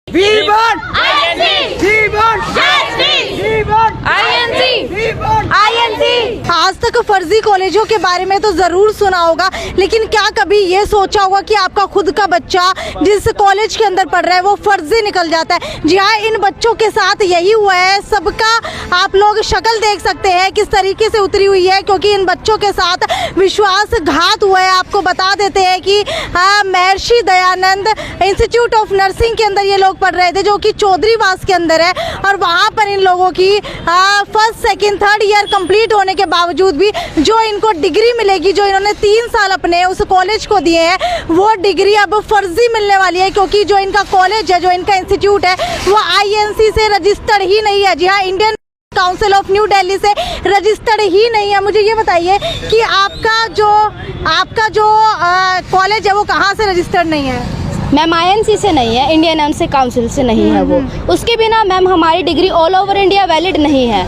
We want INC. We want justice. We want INC. We want INC. आज तक फर्जी कॉलेजों के बारे में तो जरूर सुना होगा, लेकिन क्या कभी ये सोचा होगा कि आपका खुद का बच्चा जिस कॉलेज के अंदर पढ़ रहा है वो फर्जी निकल जाता है। जी हाँ, इन बच्चों के साथ यही हुआ है। सबका आप लोग शक्ल देख सकते हैं किस तरीके से उतरी हुई है, क्योंकि इन बच्चों के साथ विश्वासघात हुआ है। आपको बता देते हैं कि Maharshi Dayanand institute of nursing के अंदर ये लोग पढ़ रहे थे, जो कि चौधरीवास के अंदर है, और वहाँ पर इन लोगों की first second third year complete होने के बावजूद भी जो इनको डिग्री मिलेगी, जो इन्होंने 3 साल अपने उस कॉलेज को दिए हैं, वो डिग्री अब फर्जी मिलने वाली है, क्योंकि जो इनका कॉलेज है, जो इनका इंस्टीट्यूट है, वो INC से रजिस्टर्ड ही नहीं है। जी हाँ, Indian council of new Delhi से रजिस्टर्ड ही नहीं है। मुझे ये बताइए कि आपका जो कॉलेज है वो कहाँ से रजिस्टर्ड नहीं है? मैम INC से नहीं है, इंडियन काउंसिल काउंसिल से नहीं है वो। उसके बिना मैम हमारी degree all over India valid नहीं है,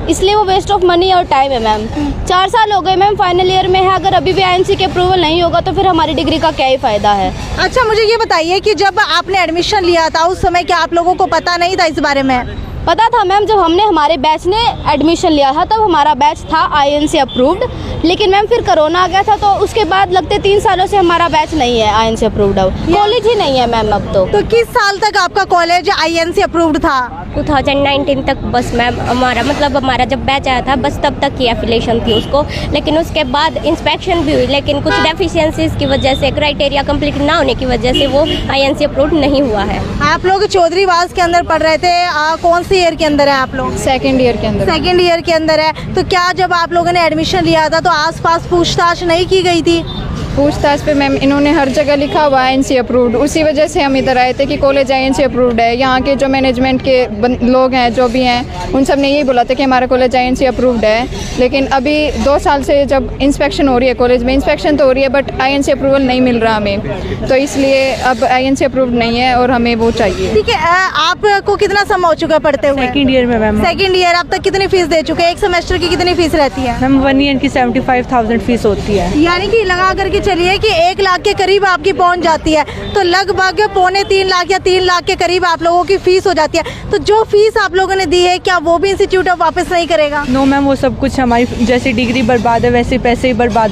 इसलिए वो वेस्ट ऑफ मनी और टाइम है मैम। 4 साल हो गए मैम, फाइनल ईयर में है। अगर अभी भी INC के अप्रूवल नहीं होगा तो फिर हमारी डिग्री का क्या ही फ़ायदा है। अच्छा, मुझे ये बताइए कि जब आपने एडमिशन लिया था उस समय क्या आप लोगों को पता नहीं था इस बारे में? पता था मैम, जब हमने हमारे बैच ने एडमिशन लिया था तब हमारा बैच था INC अप्रूव्ड, लेकिन मैम फिर कोरोना आ गया था, तो उसके बाद लगते 3 सालों से हमारा बैच नहीं है INC अप्रूव्ड। अब कॉलेज ही नहीं है मैम अब तो किस साल तक आपका कॉलेज INC अप्रूव्ड था? 2019 तक बस मैम हमारा जब बैच आया था बस तब तक की एफिलिएशन थी उसको, लेकिन उसके बाद इंस्पेक्शन भी हुई, लेकिन कुछ डेफिशिएंसीज की वजह से, क्राइटेरिया कंप्लीट ना होने की वजह से वो INC अप्रूव्ड नहीं हुआ है। आप लोग चौधरीवास के अंदर पढ़ रहे थे, कौन सी ईयर के अंदर है आप लोग? सेकेंड ईयर के अंदर। सेकेंड ईयर के अंदर है। तो क्या जब आप लोगों ने एडमिशन लिया था तो आसपास पूछताछ नहीं की गई थी? पूछताछ पे मैम इन्होंने हर जगह लिखा हुआ है INC अप्रूव्ड, उसी वजह से हम इधर आए थे कि कॉलेज INC अप्रूव्ड है। यहाँ के जो मैनेजमेंट के लोग हैं, जो भी हैं, उन सब ने यही बोला था कि हमारा कॉलेज INC अप्रूव्ड है। लेकिन अभी 2 साल से जब इंस्पेक्शन हो रही है, कॉलेज में इंस्पेक्शन तो हो रही है बट INC अप्रूवल नहीं मिल रहा हमें, तो इसलिए अब INC अप्रूव्ड नहीं है और हमें वो चाहिए। ठीक है, आपको कितना समय हो चुका है पढ़ते हुए? सेकंड ईयर में मैम। Second year. अब तक कितनी फीस दे चुके हैं? एक सेमेस्टर की कितनी फीस रहती है? मैम 1 ईयर की 75,000 फीस होती है। यानी कि लगा करके चलिए कि 1 लाख के करीब आपकी पहुंच जाती है, तो लगभग 2.25 लाख या 3 लाख के करीब आप लोगों की फीस हो जाती है। तो जो फीस आप लोगों ने दी है, क्या वो भी इंस्टीट्यूट अब वापस नहीं करेगा? नो मैम, वो सब कुछ हमारी जैसे डिग्री बर्बाद है वैसे पैसे ही बर्बाद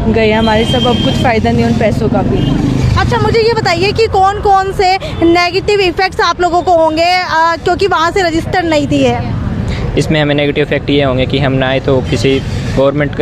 गए हमारे सब, अब कुछ फ़ायदा नहीं उन पैसों का भी। अच्छा, मुझे ये बताइए कि कौन कौन से नेगेटिव इफेक्ट्स आप लोगों को होंगे क्योंकि वहाँ से रजिस्टर नहीं थी है? इसमें हमें नेगेटिव इफेक्ट ये होंगे कि हम ना आए तो किसी गवर्नमेंट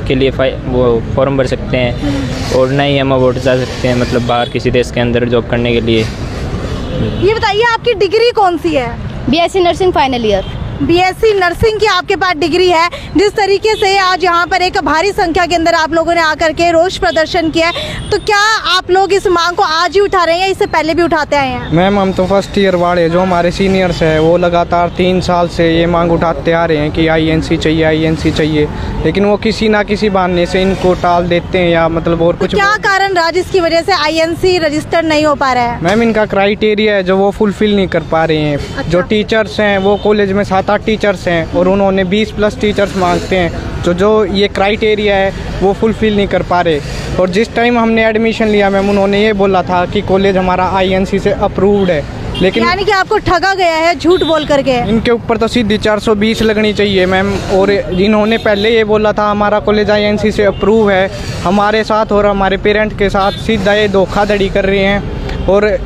के लिए वो फॉर्म भर सकते हैं, और ना ही हम अवार्ड जा सकते हैं, मतलब बाहर किसी देश के अंदर जॉब करने के लिए। ये बताइए आपकी डिग्री कौन सी है? BSc nursing final year. BSc nursing की आपके पास डिग्री है। जिस तरीके से आज यहाँ पर एक भारी संख्या के अंदर आप लोगों ने आकर के रोष प्रदर्शन किया है, तो क्या आप लोग इस मांग को आज ही उठा रहे हैं या इससे पहले भी उठाते आए हैं? मैम हम तो फर्स्ट ईयर वाले जो हमारे सीनियर्स हैं वो लगातार 3 साल से ये मांग उठाते आ रहे हैं कि INC चाहिए, INC चाहिए, लेकिन वो किसी ना किसी बहाने से इनको टाल देते हैं या मतलब और कुछ। क्या कारण रहा जिसकी वजह से INC रजिस्टर्ड नहीं हो पा रहा है? मैम इनका क्राइटेरिया है जो वो फुलफिल नहीं कर पा रहे हैं। अच्छा। जो टीचर्स हैं वो कॉलेज में 7-8 टीचर्स हैं और उन्होंने 20+ टीचर्स मांगते हैं, जो ये क्राइटेरिया है वो फुलफिल नहीं कर पा रहे। और जिस टाइम हमने एडमिशन लिया मैम, उन्होंने ये बोला था कि कॉलेज हमारा INC से अप्रूव्ड है, लेकिन यानी कि आपको ठगा गया है झूठ बोल करके। इनके ऊपर तो सीधी 420 लगनी चाहिए मैम। और इन्होंने पहले ये बोला था हमारा कॉलेज INC से अप्रूव है, हमारे साथ और हमारे पेरेंट के साथ सीधा ये धोखाधड़ी कर रहे हैं, और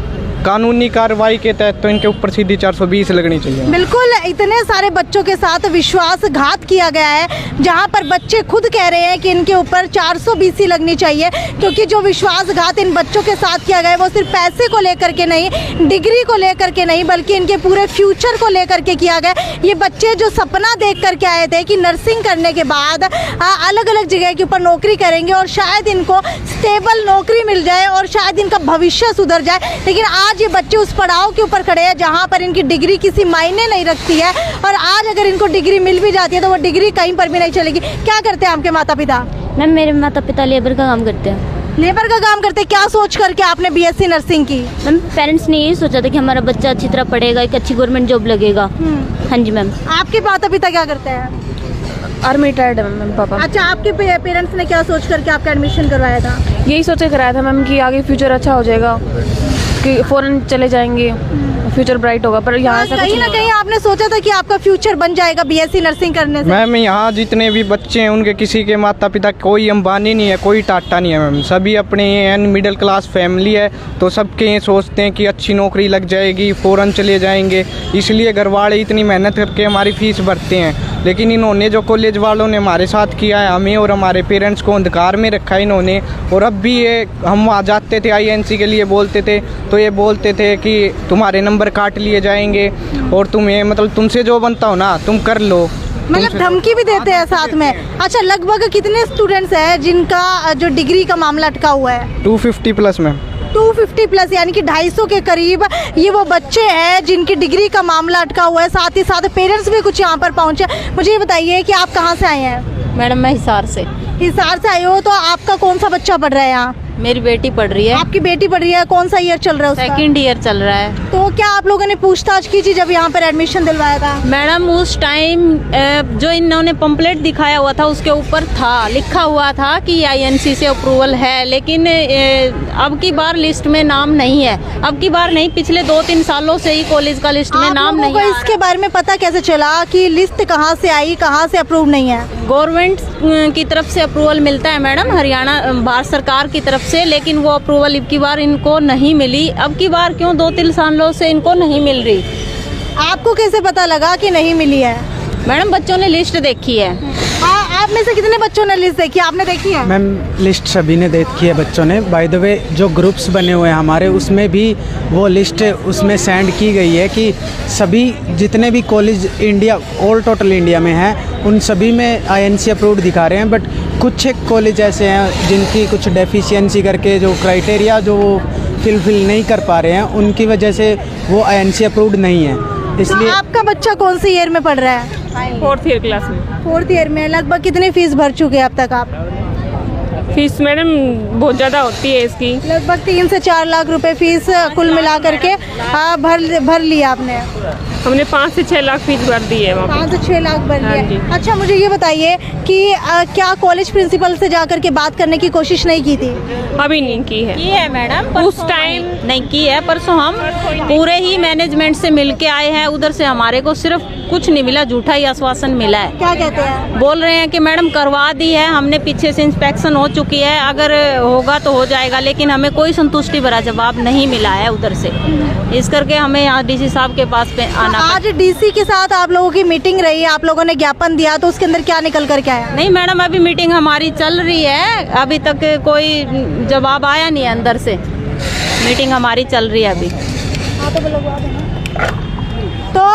कानूनी कार्रवाई के तहत तो इनके ऊपर सीधी 420 लगनी चाहिए। बिल्कुल, इतने सारे बच्चों के साथ विश्वासघात किया गया है, जहां पर बच्चे खुद कह रहे हैं कि इनके ऊपर 420 लगनी चाहिए, क्योंकि जो विश्वासघात इन बच्चों के साथ किया गया है वो सिर्फ पैसे को लेकर के नहीं, डिग्री को लेकर के नहीं, बल्कि इनके पूरे फ्यूचर को लेकर के किया गया। ये बच्चे जो सपना देख करके आए थे कि नर्सिंग करने के बाद अलग अलग जगह के ऊपर नौकरी करेंगे और शायद इनको स्टेबल नौकरी मिल जाए और शायद इनका भविष्य सुधर जाए, लेकिन आज ये बच्चे उस पड़ाव के ऊपर खड़े हैं जहाँ पर इनकी डिग्री किसी मायने नहीं रखती है, और आज अगर इनको डिग्री मिल भी जाती है तो वो डिग्री कहीं पर भी नहीं चलेगी। क्या करते हैं आपके माता पिता? मैम मेरे माता पिता लेबर का काम करते हैं। लेबर का काम करते? क्या सोच करके आपने BSc नर्सिंग की? मैम पेरेंट्स ने यही सोचा था कि हमारा बच्चा अच्छी तरह पढ़ेगा, एक अच्छी गवर्नमेंट जॉब लगेगा। हाँ जी मैम। आपके माता पिता क्या करते हैं? आर्मी रिटायर्ड है मैम पापा। अच्छा, आपके पेरेंट्स ने क्या सोच करके आपका एडमिशन करवाया था? यही सोच के कराया था मैम कि आगे फ्यूचर अच्छा हो जाएगा। कि फ़ौरन चले जाएंगे, फ्यूचर ब्राइट होगा, पर यहाँ ऐसा कुछ कहीं ना नहीं कहीं आपने सोचा था कि आपका फ्यूचर बन जाएगा बीएससी नर्सिंग करने से? मैम यहाँ जितने भी बच्चे हैं उनके किसी के माता पिता कोई अंबानी नहीं है, कोई टाटा नहीं है मैम, सभी अपने ये मिडिल क्लास फैमिली है, तो सबके ये सोचते हैं कि अच्छी नौकरी लग जाएगी, फ़ौरन चले जाएंगे, इसलिए घर वाले इतनी मेहनत करके हमारी फ़ीस भरते हैं। लेकिन इन्होंने जो कॉलेज वालों ने हमारे साथ किया है, हमें और हमारे पेरेंट्स को अंधकार में रखा है इन्होंने। और अब भी ये हम वहाँ जाते थे आईएनसी के लिए बोलते थे तो ये बोलते थे कि तुम्हारे नंबर काट लिए जाएंगे और तुम्हें मतलब तुमसे जो बनता हो ना तुम कर लो, मतलब धमकी भी देते हैं साथ में। अच्छा, लगभग कितने स्टूडेंट्स हैं जिनका जो डिग्री का मामला अटका हुआ है? 250 प्लस मैम। 250 प्लस, यानी कि 250 के करीब ये वो बच्चे हैं जिनकी डिग्री का मामला अटका हुआ है। साथ ही साथ पेरेंट्स भी कुछ यहाँ पर पहुँचे। मुझे ये बताइए कि आप कहाँ से आए हैं? मैडम मैं हिसार से। हिसार से आए हो, तो आपका कौन सा बच्चा पढ़ रहा है यहाँ? मेरी बेटी पढ़ रही है। आपकी बेटी पढ़ रही है, कौन सा ईयर चल रहा है उसका? सेकंड ईयर चल रहा है। तो क्या आप लोगों ने पूछताछ की थी जब यहाँ पर एडमिशन दिलवाया था? मैडम उस टाइम जो इन्होंने पंपलेट दिखाया हुआ था उसके ऊपर था लिखा हुआ था कि आईएनसी से अप्रूवल है, लेकिन अब की बार लिस्ट में नाम नहीं है। अब की बार नहीं, पिछले 2-3 सालों से ही कॉलेज का लिस्ट में नाम नहीं है। इसके बारे में पता कैसे चला कि लिस्ट कहाँ से आई, कहाँ से अप्रूव नहीं है? गवर्नमेंट की तरफ से अप्रूवल मिलता है मैडम, हरियाणा भारत सरकार की तरफ से, लेकिन वो अप्रूवल अब की बार इनको नहीं मिली। अब की बार क्यों 2-3 सालों से इनको नहीं मिल रही? आपको कैसे पता लगा कि नहीं मिली है? मैडम बच्चों ने लिस्ट देखी है। आप में से कितने बच्चों ने लिस्ट देखी? आपने देखी है? मैम लिस्ट सभी ने देखी है बच्चों ने। बाय द वे जो ग्रुप्स बने हुए हैं हमारे उसमें भी वो लिस्ट उसमें सेंड की गई है कि सभी जितने भी college India all total India में हैं उन सभी में आईएनसी अप्रूव्ड दिखा रहे हैं। बट कुछ एक कॉलेज ऐसे हैं जिनकी कुछ डेफिशिएंसी करके जो क्राइटेरिया जो वो फिल नहीं कर पा रहे हैं, उनकी वजह से वो आईएनसी अप्रूव्ड नहीं है। इसलिए तो आपका बच्चा कौन से ईयर में पढ़ रहा है? 4th ईयर क्लास में। 4th ईयर में। लगभग कितनी फीस भर चुके हैं अब तक आप? फीस मैडम बहुत ज़्यादा होती है इसकी। लगभग 3 से 4 लाख रुपए फीस कुल मिला करके भर लिया आपने? हमने 5 से 6 लाख फीस भर दी है वहाँ पे। 5 से 6 लाख भर हाँ लिया। जी। अच्छा, मुझे ये बताइए कि क्या कॉलेज प्रिंसिपल से जाकर के बात करने की कोशिश नहीं की थी? अभी नहीं की है मैडम, उस टाइम नहीं की है। परसों हम पूरे ही मैनेजमेंट से मिल के आए हैं, उधर से हमारे को सिर्फ कुछ नहीं मिला, झूठा ही आश्वासन मिला है। क्या कहते हैं? बोल रहे हैं कि मैडम करवा दी है हमने, पीछे से इंस्पेक्शन हो चुकी है, अगर होगा तो हो जाएगा, लेकिन हमें कोई संतुष्टि भरा जवाब नहीं मिला है उधर से। इस करके हमें यहाँ डीसी साहब के पास पे आना। आज डीसी के साथ आप लोगों की मीटिंग रही, आप लोगों ने ज्ञापन दिया, तो उसके अंदर क्या निकल कर के आया? नहीं मैडम, अभी मीटिंग हमारी चल रही है, अभी तक कोई जवाब आया नहीं है अंदर से। मीटिंग हमारी चल रही है अभी। तो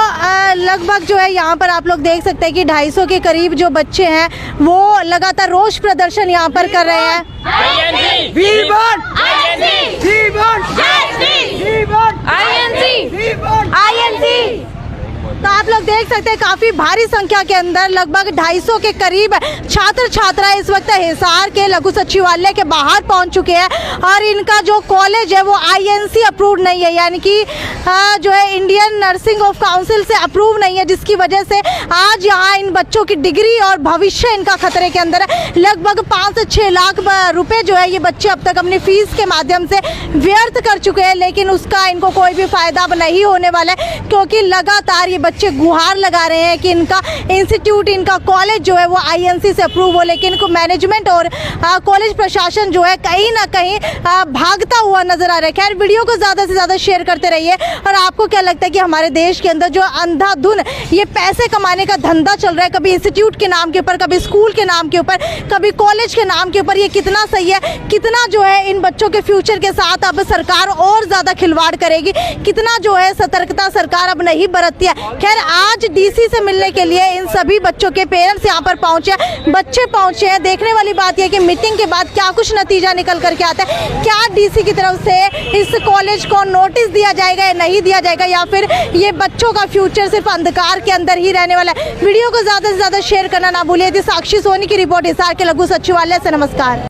लगभग जो है यहाँ पर आप लोग देख सकते हैं कि 250 के करीब जो बच्चे हैं वो लगातार रोष प्रदर्शन यहाँ पर कर रहे हैं। तो आप लोग देख सकते हैं काफी भारी संख्या के अंदर लगभग 250 के करीब छात्र छात्राएं इस वक्त हिसार के लघु सचिवालय के बाहर पहुंच चुके हैं और इनका जो कॉलेज है वो आईएनसी अप्रूव नहीं है, यानी कि जो है इंडियन नर्सिंग ऑफ काउंसिल से अप्रूव नहीं है, जिसकी वजह से आज यहाँ इन बच्चों की डिग्री और भविष्य इनका खतरे के अंदर है। लगभग 5 से 6 लाख रुपए जो है ये बच्चे अब तक अपनी फीस के माध्यम से व्यर्थ कर चुके हैं, लेकिन उसका इनको कोई भी फायदा अब नहीं होने वाला है, क्योंकि लगातार ये बच्चे गुहार लगा रहे हैं कि इनका इंस्टीट्यूट, इनका कॉलेज जो है वो आईएनसी से अप्रूव हो, लेकिन इनको मैनेजमेंट और कॉलेज प्रशासन जो है कहीं ना कहीं भागता हुआ नजर आ रहा है। खैर, वीडियो को ज़्यादा से ज़्यादा शेयर करते रहिए। और आपको क्या लगता है कि हमारे देश के अंदर जो अंधाधुन ये पैसे कमाने का धंधा चल रहा है, कभी इंस्टीट्यूट के नाम के ऊपर, कभी स्कूल के नाम के ऊपर, कभी कॉलेज के नाम के ऊपर, ये कितना सही है? कितना जो है इन बच्चों के फ्यूचर के साथ अब सरकार और ज़्यादा खिलवाड़ करेगी? कितना जो है सतर्कता सरकार अब नहीं बरतती है? खैर, आज डीसी से मिलने के लिए इन सभी बच्चों के पेरेंट्स यहाँ पर पहुंचे, बच्चे पहुंचे हैं। देखने वाली बात यह कि मीटिंग के बाद क्या कुछ नतीजा निकल करके आता है। क्या डीसी की तरफ से इस कॉलेज को नोटिस दिया जाएगा या नहीं दिया जाएगा, या फिर ये बच्चों का फ्यूचर सिर्फ अंधकार के अंदर ही रहने वाला है? वीडियो को ज़्यादा से ज़्यादा शेयर करना ना भूलिए। साक्षी सोनी की रिपोर्ट हिसार के लघु सचिवालय से। नमस्कार।